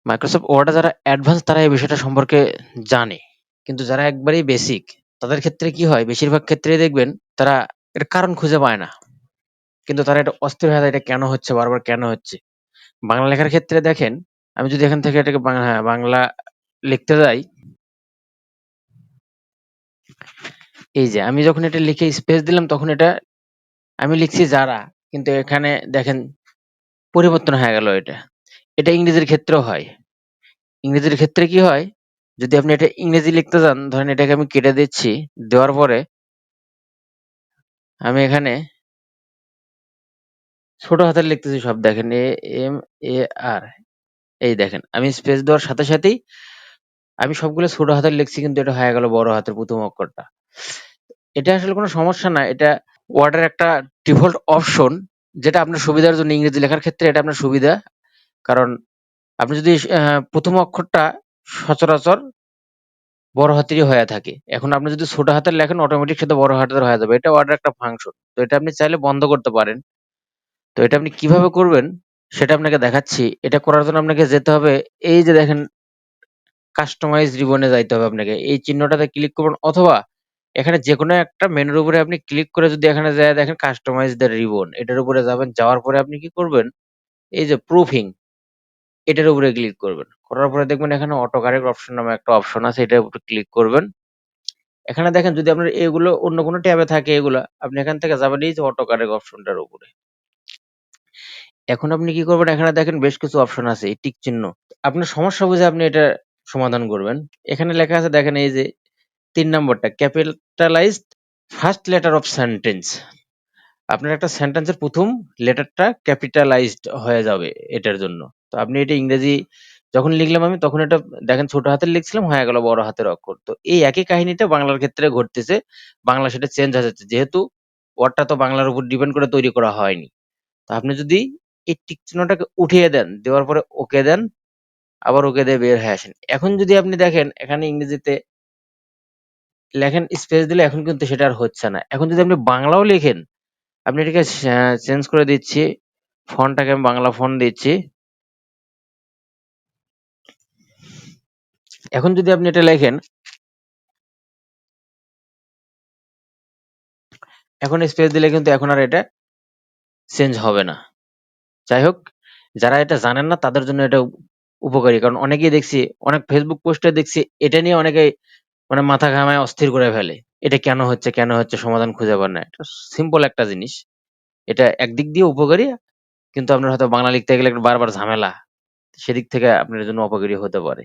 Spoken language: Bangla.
মাইক্রোসফট ওয়ার্ডে যারা অ্যাডভান্স তারা এই বিষয়টা সম্পর্কে জানে। কিন্তু যারা একবারেই বেসিক তাদের ক্ষেত্রে কি হয়, বেশিরভাগ ক্ষেত্রেই দেখবেন তারা এর কারণ খুঁজে পায় না। কিন্তু তারা এটা অস্থির হয়ে যায়, এটা কেন হচ্ছে, বারবার কেন হচ্ছে? বাংলা লেখার ক্ষেত্রে দেখেন, আমি যদি এখান থেকে এটাকে বাংলা লিখতে যাই, এই যে আমি যখন এটা লিখে স্পেস দিলাম তখন এটা আমি লিখছি যারা, কিন্তু এখানে দেখেন পরিবর্তন হয়ে গেল এটা। এটা ইংরেজির ক্ষেত্রেও হয়। ইংরেজির ক্ষেত্রে কি হয়, যদি আপনি এটা ইংরেজি লিখতে যান, ধরেন এটাকে আমি কেটে দিচ্ছি, দেওয়ার পরে আমি এখানে ছোট হাতের লিখতেছি সব, দেখেন AMAR, এই দেখেন আমি স্পেস দেওয়ার সাথে সাথেই আমি সবগুলো ছোট হাতের লিখছি, কিন্তু এটা হয়ে গেল বড় হাতের প্রথম অক্ষরটা। এটা আসলে কোনো সমস্যা না, এটা ওয়ার্ডের একটা ডিফল্ট অপশন, যেটা আপনার সুবিধার জন্য ইংরেজি লেখার ক্ষেত্রে এটা আপনার সুবিধা। কারণ আপনি যদি প্রথম অক্ষরটা সচরাচর বড় হাতেরই হয়ে থাকে, এখন আপনি যদি ছোট হাতের লেখেন অটোমেটিক সেটা বড় হাতের হয়ে যাবে। এটা ওয়ার্ডের একটা ফাংশন, তো এটা আপনি চাইলে বন্ধ করতে পারেন। তো এটা আপনি কিভাবে করবেন সেটা আপনাকে দেখাচ্ছি। এটা করার জন্য আপনাকে যেতে হবে, এই যে দেখেন কাস্টমাইজ রিবনে যাইতে হবে আপনাকে, এই চিহ্নটাতে ক্লিক করবেন, অথবা এখানে যেকোনো একটা মেনুর উপরে আপনি ক্লিক করে যদি এখানে যায় দেখেন কাস্টমাইজ দ্য রিবন, এটার উপরে যাবেন, যাওয়ার পরে আপনি কি করবেন, এই যে প্রুফিং, এটার উপরে ক্লিক করবেন। করার পরে দেখবেন এখানে অটো কারেক্ট অপশন নামে একটা অপশন আছে, এটার উপরে ক্লিক করবেন। এখানে দেখেন যদি আপনার এগুলো অন্য কোনো ট্যাবে থাকে, এগুলা আপনি এখান থেকে যাবেন এই যে অটো কারেক্ট অপশনটার উপরে। এখন আপনি কি করবেন, এখানে দেখেন বেশ কিছু অপশন আছে, এই টিক চিহ্ন, আপনার সমস্যা বুঝে আপনি এটা সমাধান করবেন। এখানে লেখা আছে দেখেন, এই যে ৩ নম্বরটা, capitalised first letter of sentence. আপনার একটা সেন্টেন্সের প্রথম লেটারটা ক্যাপিটালাইজড হয়ে যাবে এটার জন্য। তো আপনি এটা ইংরেজি যখন লিখলাম আমি, তখন এটা দেখেন ছোট হাতের লিখছিলাম, হয়ে গেল বড় হাতের অক্ষর। তো এই একই কাহিনীটা বাংলার ক্ষেত্রে ঘটতেছে। বাংলা সেটা চেঞ্জ হয়ে যাচ্ছে, যেহেতু ওয়ার্ডটা তো বাংলার উপর ডিপেন্ড করে তৈরি করা হয়নি। তো আপনি যদি এই টিক চিহ্নটাকে উঠিয়ে দেন, দেওয়ার পরে ওকে দেন, আবার ওকে দিয়ে বের হয়ে আসেন। এখন যদি আপনি দেখেন এখানে ইংরেজিতে লেখেন স্পেস দিলে, এখন কিন্তু সেটা আর হচ্ছে না। এখন যদি আপনি বাংলাও লেখেন, আপনি এটাকে চেঞ্জ করে দিচ্ছি, ফন্টটাকে আমি বাংলা ফন্ট দিচ্ছি। এখন যদি আপনি এটা লেখেন, এখন স্পেস দিলে কিন্তু এখন আর এটা চেঞ্জ হবে না। যাই হোক, যারা এটা জানেন না তাদের জন্য এটা উপকারী, কারণ অনেকেই দেখছি, অনেক ফেসবুক পোস্টে দেখছি এটা নিয়ে অনেকেই মানে মাথা ঘামায় অস্থির করে ফেলে, এটা কেন হচ্ছে কেন হচ্ছে, সমাধান খুঁজে পান না। এটা সিম্পল একটা জিনিস, এটা একদিক দিয়ে উপকারী, কিন্তু আপনার হয়তো বাংলা লিখতে গেলে একটু বারবার ঝামেলা, সেদিক থেকে আপনার জন্য অপকারী হতে পারে।